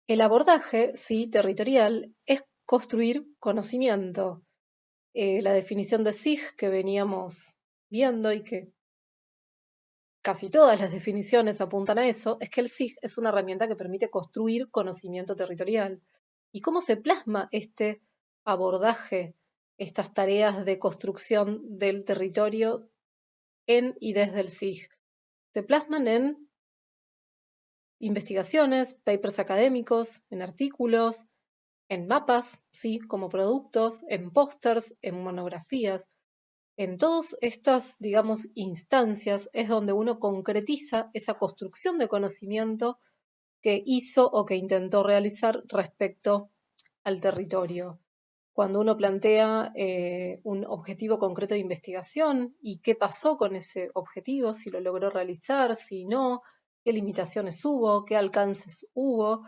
El abordaje, sí, territorial, es construir conocimiento. La definición de SIG que veníamos viendo y que casi todas las definiciones apuntan a eso, es que el SIG es una herramienta que permite construir conocimiento territorial. ¿Y cómo se plasma este abordaje, estas tareas de construcción del territorio en y desde el SIG? Se plasman en investigaciones, papers académicos, en artículos, en mapas, sí, como productos, en pósters, en monografías. En todas estas, digamos, instancias es donde uno concretiza esa construcción de conocimiento que hizo o que intentó realizar respecto al territorio. Cuando uno plantea un objetivo concreto de investigación y qué pasó con ese objetivo, si lo logró realizar, si no, qué limitaciones hubo, qué alcances hubo,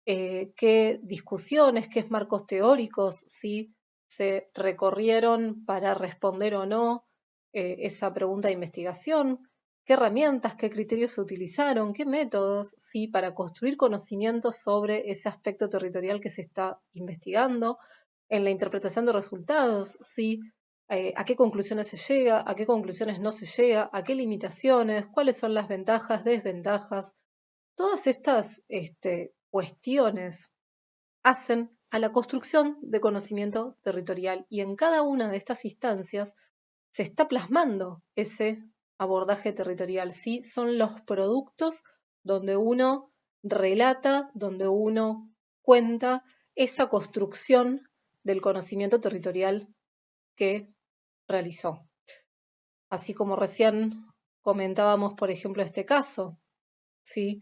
qué discusiones, qué marcos teóricos, si se recorrieron para responder o no esa pregunta de investigación, qué herramientas, qué criterios se utilizaron, qué métodos, sí, para construir conocimientos sobre ese aspecto territorial que se está investigando, en la interpretación de resultados, sí, a qué conclusiones se llega, a qué conclusiones no se llega, a qué limitaciones, cuáles son las ventajas, desventajas. Todas estas cuestiones hacen a la construcción de conocimiento territorial y en cada una de estas instancias se está plasmando ese abordaje territorial, ¿sí? Son los productos donde uno relata, donde uno cuenta esa construcción del conocimiento territorial que realizó. Así como recién comentábamos, por ejemplo, este caso, ¿sí?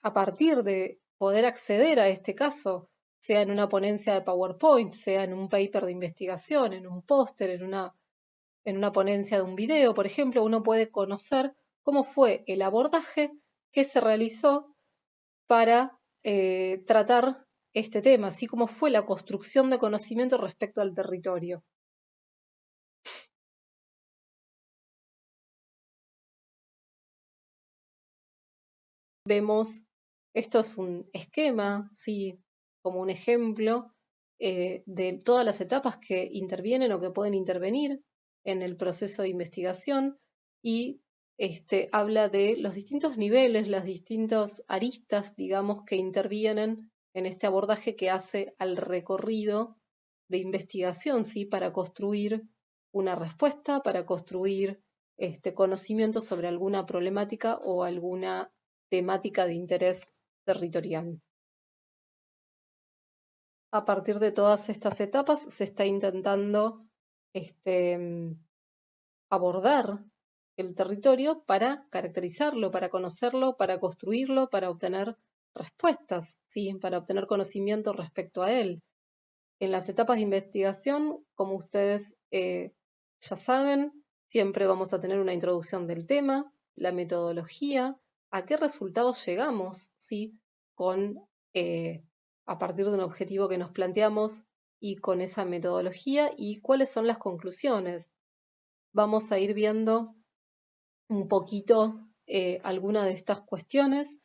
A partir de poder acceder a este caso, sea en una ponencia de PowerPoint, sea en un paper de investigación, en un póster, en una ponencia de un video, por ejemplo, uno puede conocer cómo fue el abordaje que se realizó para tratar este tema, así como fue la construcción de conocimiento respecto al territorio. Vemos, esto es un esquema, sí, como un ejemplo de todas las etapas que intervienen o que pueden intervenir en el proceso de investigación y habla de los distintos niveles, las distintas aristas, digamos, que intervienen en este abordaje que hace al recorrido de investigación, ¿sí? Para construir una respuesta, para construir conocimiento sobre alguna problemática o alguna temática de interés territorial. A partir de todas estas etapas se está intentando abordar el territorio para caracterizarlo, para conocerlo, para construirlo, para obtener respuestas, ¿sí? Para obtener conocimiento respecto a él. En las etapas de investigación, como ustedes ya saben, siempre vamos a tener una introducción del tema, la metodología, a qué resultados llegamos, ¿sí? Con, a partir de un objetivo que nos planteamos y con esa metodología y cuáles son las conclusiones. Vamos a ir viendo un poquito algunas de estas cuestiones.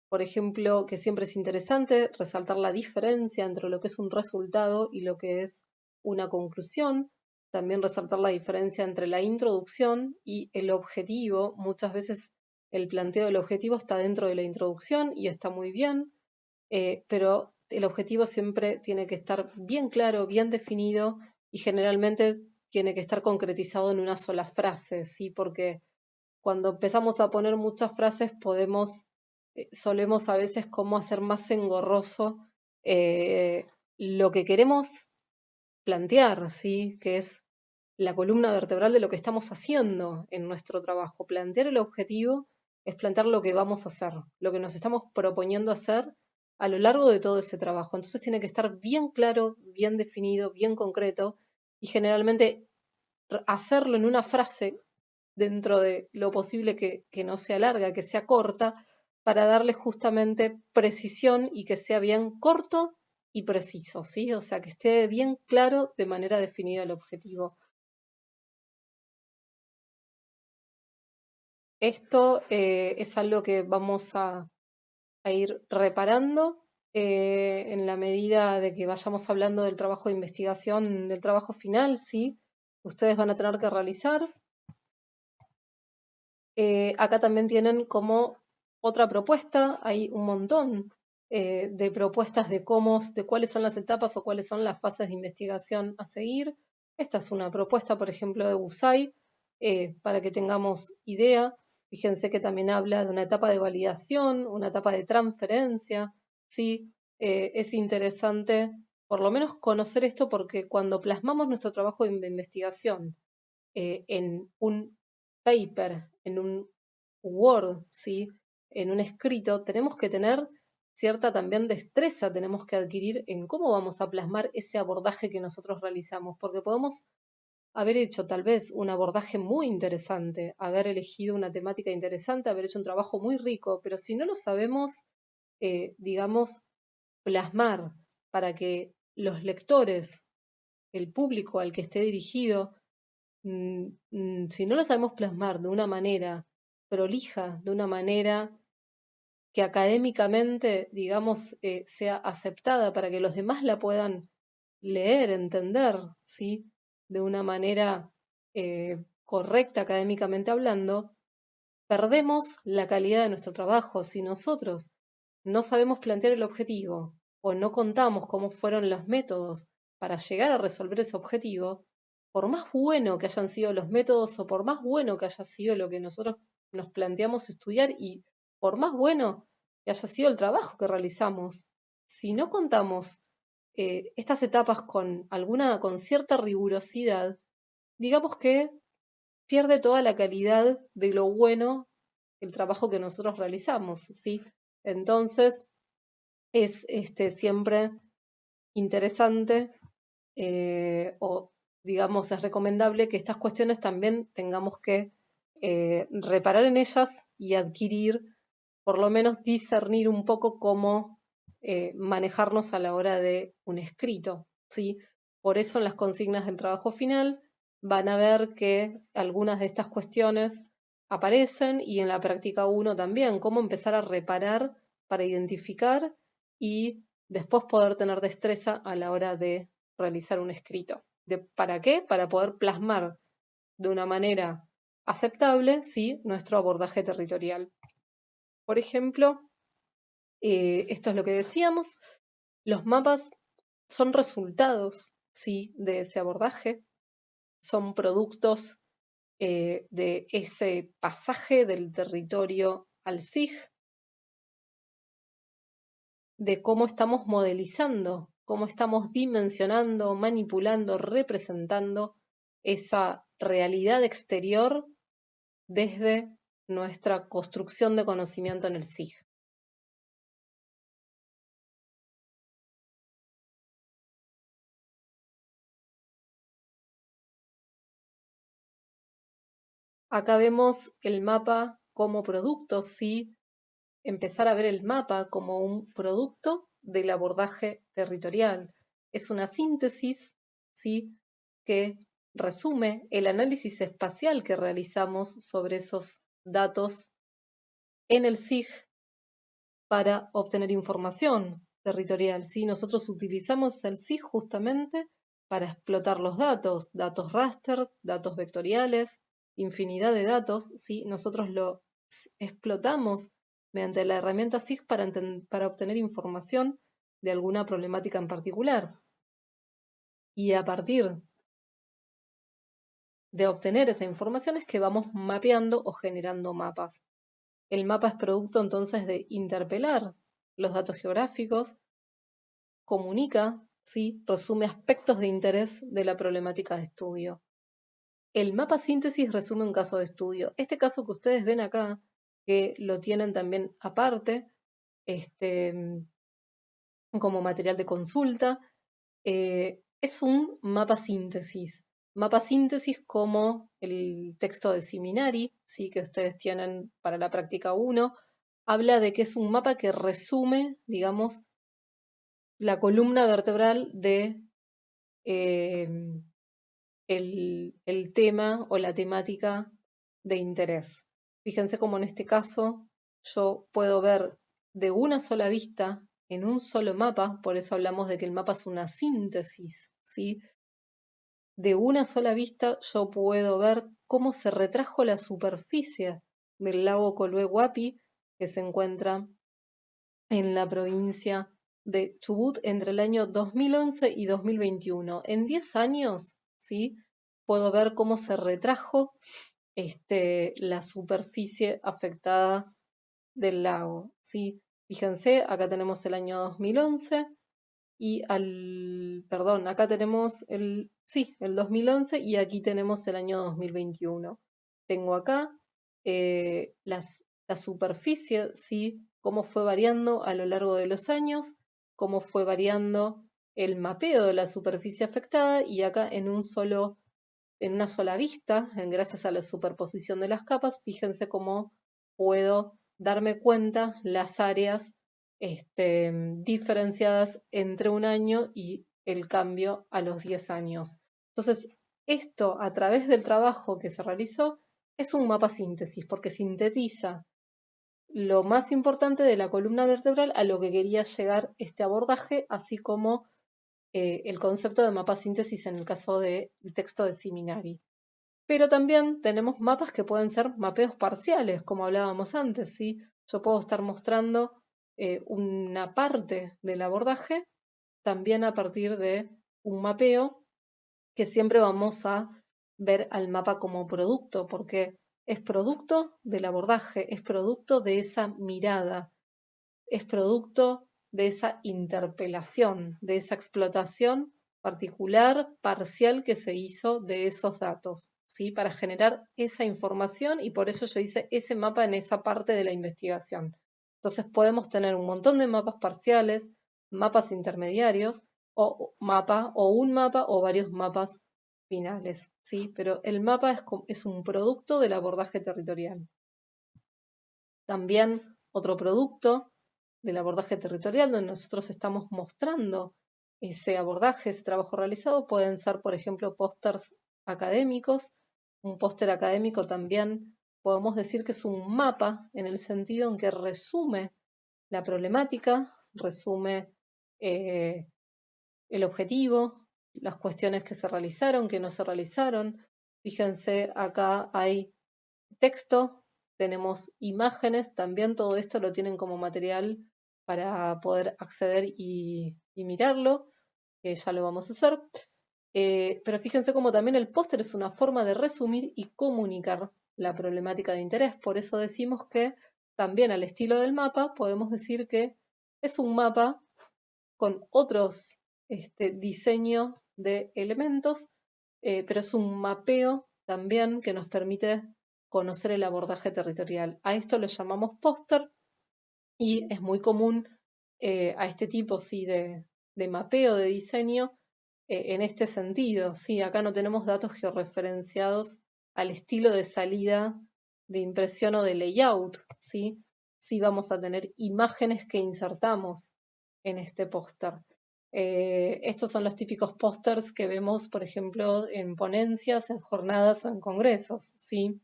Por ejemplo, que siempre es interesante resaltar la diferencia entre lo que es un resultado y lo que es una conclusión. También resaltar la diferencia entre la introducción y el objetivo. Muchas veces el planteo del objetivo está dentro de la introducción y está muy bien, pero el objetivo siempre tiene que estar bien claro, bien definido y generalmente tiene que estar concretizado en una sola frase, ¿sí? Porque cuando empezamos a poner muchas frases solemos a veces como hacer más engorroso lo que queremos plantear, ¿sí? Que es la columna vertebral de lo que estamos haciendo en nuestro trabajo. Plantear el objetivo es plantear lo que vamos a hacer, lo que nos estamos proponiendo hacer a lo largo de todo ese trabajo. Entonces tiene que estar bien claro, bien definido, bien concreto y generalmente hacerlo en una frase dentro de lo posible que no sea larga, que sea corta, para darle justamente precisión y que sea bien corto y preciso, ¿sí? O sea, que esté bien claro de manera definida el objetivo. Esto es algo que vamos a a ir reparando en la medida de que vayamos hablando del trabajo de investigación, del trabajo final, ¿sí? Ustedes van a tener que realizar. Acá también tienen como otra propuesta, hay un montón de propuestas de cómo, de cuáles son las etapas o cuáles son las fases de investigación a seguir. Esta es una propuesta, por ejemplo, de Busai, para que tengamos idea. Fíjense que también habla de una etapa de validación, una etapa de transferencia, ¿sí? Es interesante por lo menos conocer esto porque cuando plasmamos nuestro trabajo de investigación en un paper, en un Word, ¿sí? En un escrito, tenemos que tener cierta también destreza, tenemos que adquirir en cómo vamos a plasmar ese abordaje que nosotros realizamos, porque podemos haber hecho tal vez un abordaje muy interesante, haber elegido una temática interesante, haber hecho un trabajo muy rico, pero si no lo sabemos, digamos, plasmar para que los lectores, el público al que esté dirigido, si no lo sabemos plasmar de una manera prolija, de una manera que académicamente, digamos, sea aceptada para que los demás la puedan leer, entender, ¿sí? De una manera correcta académicamente hablando, perdemos la calidad de nuestro trabajo. Si nosotros no sabemos plantear el objetivo o no contamos cómo fueron los métodos para llegar a resolver ese objetivo, por más bueno que hayan sido los métodos o por más bueno que haya sido lo que nosotros nos planteamos estudiar y por más bueno que haya sido el trabajo que realizamos, si no contamos estas etapas con cierta rigurosidad, digamos que pierde toda la calidad de lo bueno el trabajo que nosotros realizamos, ¿sí? Entonces, es siempre interesante o, digamos, es recomendable que estas cuestiones también tengamos que reparar en ellas y adquirir, por lo menos discernir un poco cómo manejarnos a la hora de un escrito, ¿sí? Por eso en las consignas del trabajo final van a ver que algunas de estas cuestiones aparecen y en la práctica uno también, cómo empezar a reparar para identificar y después poder tener destreza a la hora de realizar un escrito. ¿Para qué? Para poder plasmar de una manera aceptable, ¿sí? Nuestro abordaje territorial. Por ejemplo, esto es lo que decíamos, los mapas son resultados, ¿sí? De ese abordaje, son productos de ese pasaje del territorio al SIG, de cómo estamos modelizando, cómo estamos dimensionando, manipulando, representando esa realidad exterior desde nuestra construcción de conocimiento en el SIG. Acá vemos el mapa como producto, sí, empezar a ver el mapa como un producto del abordaje territorial. Es una síntesis, ¿sí? Que resume el análisis espacial que realizamos sobre esos datos en el SIG para obtener información territorial, ¿sí? Nosotros utilizamos el SIG justamente para explotar los datos, datos raster, datos vectoriales, infinidad de datos, ¿sí? Nosotros lo explotamos mediante la herramienta SIG para obtener información de alguna problemática en particular. Y a partir de obtener esa información es que vamos mapeando o generando mapas. El mapa es producto entonces de interpelar los datos geográficos, comunica, ¿sí? Resume aspectos de interés de la problemática de estudio. El mapa síntesis resume un caso de estudio. Este caso que ustedes ven acá, que lo tienen también aparte, como material de consulta, es un mapa síntesis. Mapa síntesis como el texto de Seminari, ¿sí? Que ustedes tienen para la práctica 1, habla de que es un mapa que resume, digamos, la columna vertebral de el tema o la temática de interés. Fíjense cómo en este caso yo puedo ver de una sola vista, en un solo mapa, por eso hablamos de que el mapa es una síntesis, ¿sí? De una sola vista yo puedo ver cómo se retrajo la superficie del lago Colue-Huapi, que se encuentra en la provincia de Chubut entre el año 2011 y 2021. En 10 años, ¿sí? Puedo ver cómo se retrajo la superficie afectada del lago, ¿sí? Fíjense, acá tenemos el año 2011 y perdón, acá tenemos el 2011 y aquí tenemos el año 2021. Tengo acá la superficie, ¿sí? Cómo fue variando a lo largo de los años, cómo fue variando el mapeo de la superficie afectada y acá en una sola vista, gracias a la superposición de las capas, fíjense cómo puedo darme cuenta las áreas diferenciadas entre un año y el cambio a los 10 años. Entonces, esto a través del trabajo que se realizó es un mapa síntesis, porque sintetiza lo más importante de la columna vertebral a lo que quería llegar este abordaje, así como el concepto de mapa síntesis en el caso del texto de Siminari. Pero también tenemos mapas que pueden ser mapeos parciales, como hablábamos antes, ¿sí? Yo puedo estar mostrando una parte del abordaje también a partir de un mapeo que siempre vamos a ver al mapa como producto, porque es producto del abordaje, es producto de esa mirada, es producto de esa interpelación, de esa explotación particular, parcial que se hizo de esos datos, ¿sí? Para generar esa información y por eso yo hice ese mapa en esa parte de la investigación. Entonces podemos tener un montón de mapas parciales, mapas intermediarios o un mapa o varios mapas finales, ¿sí? Pero el mapa es un producto del abordaje territorial. También otro producto del abordaje territorial, donde nosotros estamos mostrando ese abordaje, ese trabajo realizado, pueden ser, por ejemplo, pósters académicos. Un póster académico también podemos decir que es un mapa en el sentido en que resume la problemática, resume el objetivo, las cuestiones que se realizaron, que no se realizaron. Fíjense, acá hay texto, tenemos imágenes, también todo esto lo tienen como material para poder acceder y mirarlo, que ya lo vamos a hacer. Pero fíjense cómo también el póster es una forma de resumir y comunicar la problemática de interés. Por eso decimos que también al estilo del mapa podemos decir que es un mapa con otros diseño de elementos, pero es un mapeo también que nos permite conocer el abordaje territorial. A esto lo llamamos póster y es muy común a este tipo sí, de mapeo de diseño en este sentido. Sí, acá no tenemos datos georreferenciados al estilo de salida de impresión o de layout, ¿sí? Sí vamos a tener imágenes que insertamos en este póster. Estos son los típicos pósters que vemos, por ejemplo, en ponencias, en jornadas o en congresos, ¿sí?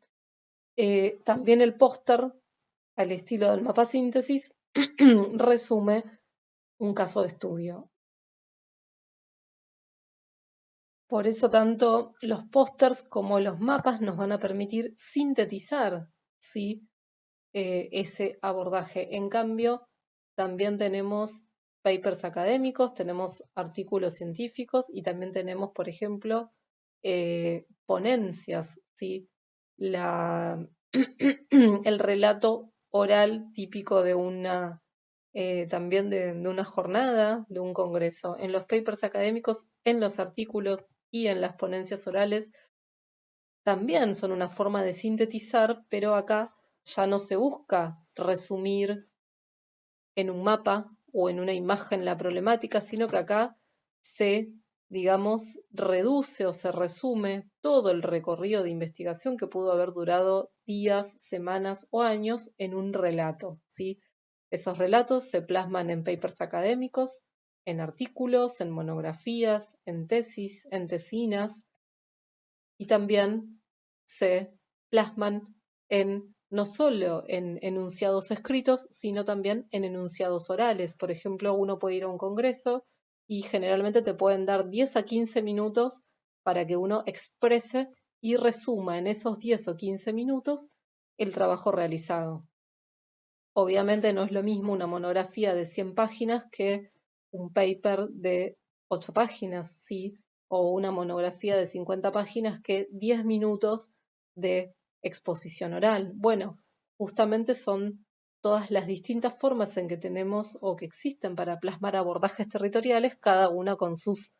También el póster, al estilo del mapa síntesis, resume un caso de estudio. Por eso tanto los pósters como los mapas nos van a permitir sintetizar, ¿sí? Ese abordaje. En cambio, también tenemos papers académicos, tenemos artículos científicos y también tenemos, por ejemplo, ponencias, ¿sí? El relato oral típico de también de una jornada, de un congreso. En los papers académicos, en los artículos y en las ponencias orales también son una forma de sintetizar, pero acá ya no se busca resumir en un mapa o en una imagen la problemática, sino que acá se, digamos, reduce o se resume todo el recorrido de investigación que pudo haber durado días, semanas o años en un relato, ¿sí? Esos relatos se plasman en papers académicos, en artículos, en monografías, en tesis, en tesinas, y también se plasman en no solo en enunciados escritos, sino también en enunciados orales. Por ejemplo, uno puede ir a un congreso y generalmente te pueden dar 10 a 15 minutos para que uno exprese y resuma en esos 10 o 15 minutos el trabajo realizado. Obviamente no es lo mismo una monografía de 100 páginas que un paper de 8 páginas, ¿sí? O una monografía de 50 páginas que 10 minutos de exposición oral. Bueno, justamente son todas las distintas formas en que tenemos o que existen para plasmar abordajes territoriales, cada una con sus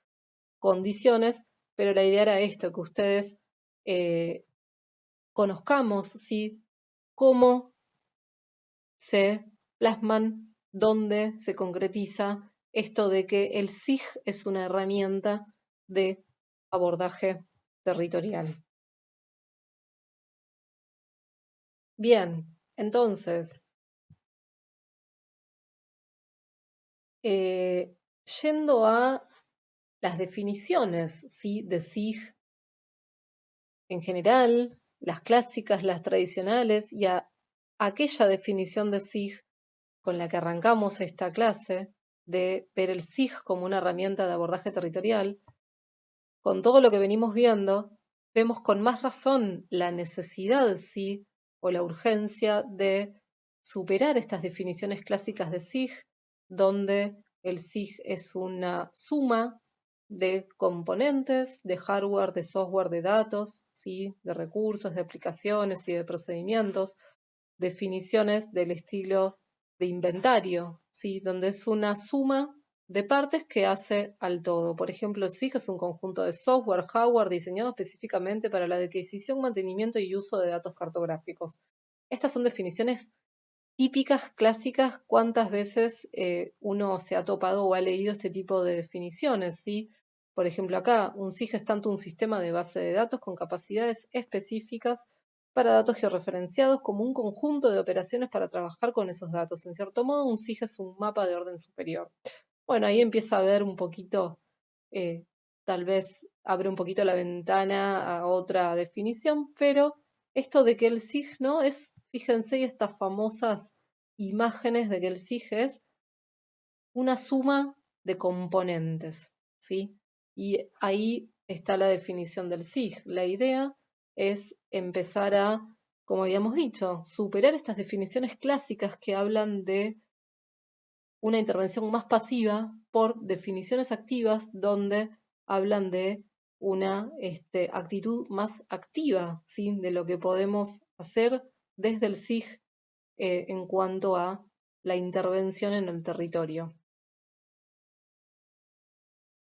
condiciones, pero la idea era esto, que ustedes conozcamos, ¿sí? Cómo se plasman, dónde se concretiza esto de que el SIG es una herramienta de abordaje territorial. Bien, entonces, yendo a las definiciones, ¿sí? De SIG en general, las clásicas, las tradicionales, y a aquella definición de SIG con la que arrancamos esta clase, de ver el SIG como una herramienta de abordaje territorial, con todo lo que venimos viendo, vemos con más razón la necesidad, sí, o la urgencia de superar estas definiciones clásicas de SIG, donde el SIG es una suma de componentes, de hardware, de software, de datos, ¿sí? De recursos, de aplicaciones y de procedimientos, definiciones del estilo de inventario, ¿sí? Donde es una suma de partes que hace al todo. Por ejemplo, el SIG es un conjunto de software, hardware diseñado específicamente para la adquisición, mantenimiento y uso de datos cartográficos. Estas son definiciones típicas, clásicas. ¿Cuántas veces uno se ha topado o ha leído este tipo de definiciones? ¿Sí? Por ejemplo, acá un SIG es tanto un sistema de base de datos con capacidades específicas para datos georreferenciados como un conjunto de operaciones para trabajar con esos datos. En cierto modo, un SIG es un mapa de orden superior. Bueno, ahí empieza a ver un poquito, eh, tal vez abre un poquito la ventana a otra definición, pero esto de que el SIG no es, fíjense, estas famosas imágenes de que el SIG es una suma de componentes, ¿sí? Y ahí está la definición del SIG. La idea es empezar a, como habíamos dicho, superar estas definiciones clásicas que hablan de una intervención más pasiva por definiciones activas donde hablan de una actitud más activa, ¿sí? De lo que podemos hacer desde el SIG en cuanto a la intervención en el territorio.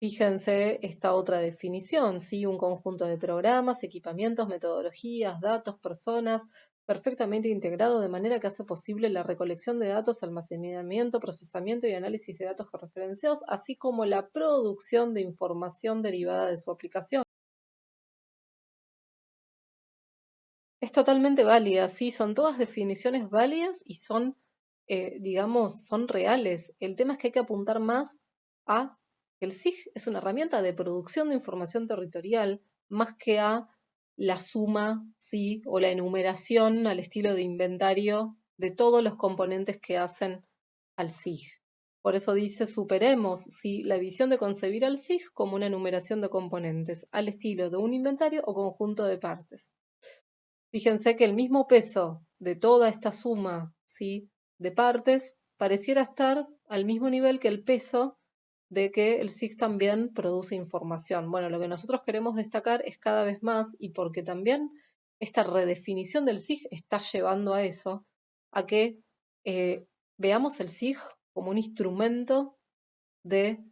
Fíjense esta otra definición, ¿sí? Un conjunto de programas, equipamientos, metodologías, datos, personas, perfectamente integrado de manera que hace posible la recolección de datos, almacenamiento, procesamiento y análisis de datos georreferenciados, así como la producción de información derivada de su aplicación. Es totalmente válida, sí, son todas definiciones válidas y son, digamos, son reales. El tema es que hay que apuntar más a que el SIG es una herramienta de producción de información territorial más que a la suma, sí, o la enumeración al estilo de inventario de todos los componentes que hacen al SIG. Por eso dice, superemos, sí, la visión de concebir al SIG como una enumeración de componentes, al estilo de un inventario o conjunto de partes. Fíjense que el mismo peso de toda esta suma, ¿sí? De partes pareciera estar al mismo nivel que el peso de que el SIG también produce información. Bueno, lo que nosotros queremos destacar es cada vez más, y porque también esta redefinición del SIG está llevando a eso, a que veamos el SIG como un instrumento de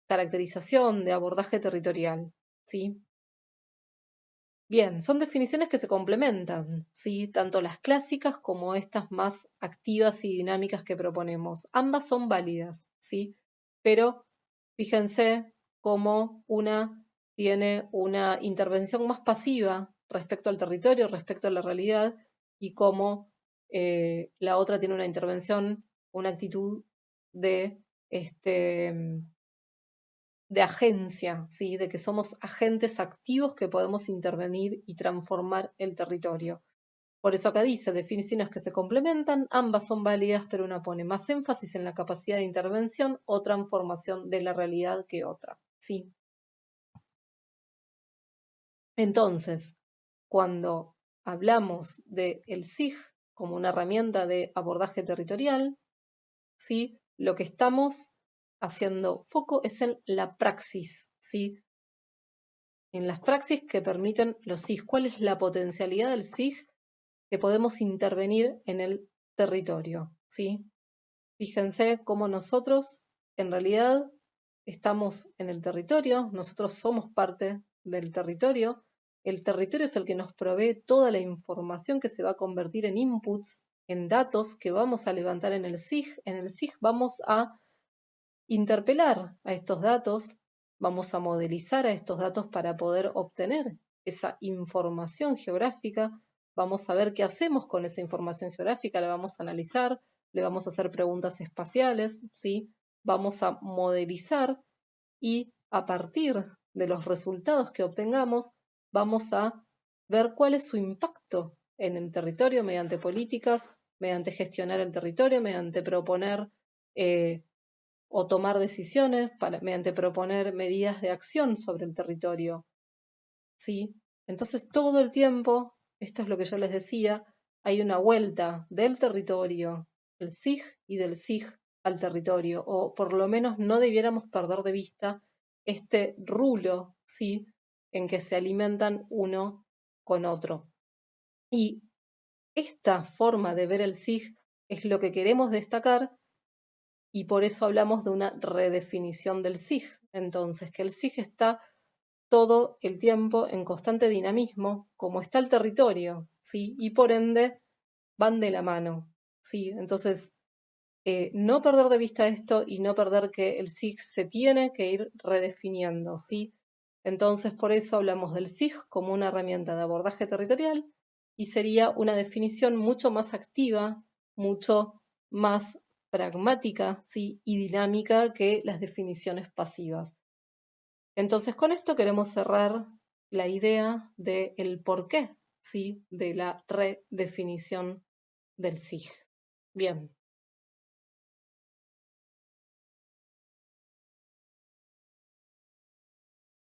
caracterización, de abordaje territorial, ¿sí? Bien, son definiciones que se complementan, ¿sí? Tanto las clásicas como estas más activas y dinámicas que proponemos. Ambas son válidas, ¿sí? Pero fíjense cómo una tiene una intervención más pasiva respecto al territorio, respecto a la realidad, y cómo la otra tiene una intervención, una actitud de de agencia, ¿sí? De que somos agentes activos que podemos intervenir y transformar el territorio. Por eso acá dice, definiciones que se complementan, ambas son válidas, pero una pone más énfasis en la capacidad de intervención o transformación de la realidad que otra. ¿Sí? Entonces, cuando hablamos del SIG como una herramienta de abordaje territorial, ¿sí? Lo que estamos haciendo foco es en la praxis, ¿sí? En las praxis que permiten los SIG. ¿Cuál es la potencialidad del SIG que podemos intervenir en el territorio? ¿Sí? Fíjense cómo nosotros en realidad estamos en el territorio, nosotros somos parte del territorio, el territorio es el que nos provee toda la información que se va a convertir en inputs, en datos que vamos a levantar en el SIG vamos a interpelar a estos datos, vamos a modelizar a estos datos para poder obtener esa información geográfica, vamos a ver qué hacemos con esa información geográfica, la vamos a analizar, le vamos a hacer preguntas espaciales, ¿sí? Vamos a modelizar y a partir de los resultados que obtengamos, vamos a ver cuál es su impacto en el territorio mediante políticas, mediante gestionar el territorio, mediante proponer o tomar decisiones, mediante proponer medidas de acción sobre el territorio. ¿Sí? Entonces todo el tiempo, esto es lo que yo les decía, hay una vuelta del territorio, del SIG y del SIG al territorio, o por lo menos no debiéramos perder de vista este rulo, ¿sí? En que se alimentan uno con otro. Y esta forma de ver el SIG es lo que queremos destacar y por eso hablamos de una redefinición del SIG. Entonces, que el SIG está todo el tiempo en constante dinamismo, como está el territorio, ¿sí? Y por ende van de la mano, ¿sí? Entonces, no perder de vista esto y no perder que el SIG se tiene que ir redefiniendo, ¿sí? Entonces, por eso hablamos del SIG como una herramienta de abordaje territorial y sería una definición mucho más activa, mucho más pragmática, ¿sí? Y dinámica que las definiciones pasivas. Entonces, con esto queremos cerrar la idea del porqué, ¿sí? De la redefinición del SIG. Bien.